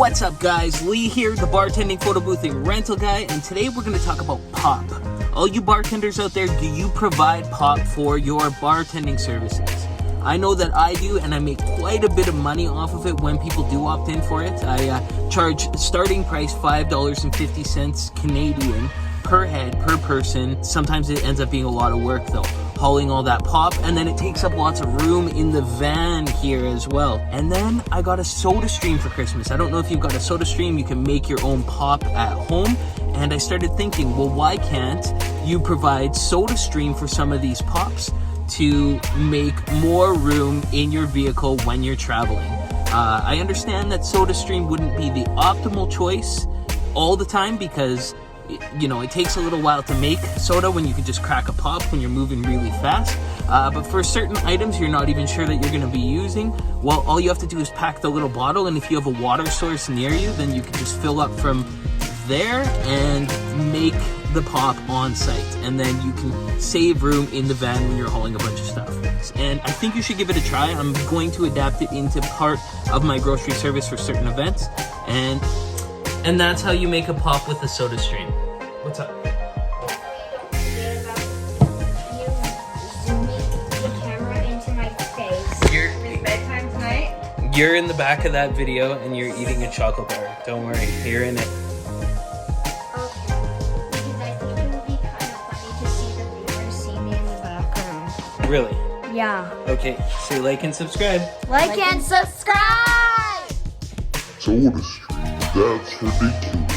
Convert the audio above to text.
What's up guys, Lee here, the bartending photo boothing rental guy, and today we're going to talk about pop. All you bartenders out there, do you provide pop for your bartending services? I know that I do, and I make quite a bit of money off of it when people do opt in for it. I charge starting price $5.50 Canadian per head, per person. Sometimes it ends up being a lot of work though, hauling all that pop, and then it takes up lots of room in the van here as well. And then I got a soda stream for Christmas. I don't know if you've got a soda stream, you can make your own pop at home. And I started thinking, well, why can't you provide soda stream for some of these pops to make more room in your vehicle when you're traveling? I understand that soda stream wouldn't be the optimal choice all the time because it takes a little while to make soda when you can just crack a pop when you're moving really fast. But for certain items you're not even sure that you're going to be using, well, all you have to do is pack the little bottle, and if you have a water source near you, then you can just fill up from there and make the pop on site, and then you can save room in the van when you're hauling a bunch of stuff. And I think you should give it a try. I'm going to adapt it into part of my grocery service for certain events, and that's how you make a pop with a soda stream. What's up? Bedtime tonight? You're in the back of that video and you're eating a chocolate bar. Don't worry, you're in it. Really? Yeah. Okay, say like and subscribe. Like and subscribe! Soda stream, that's ridiculous.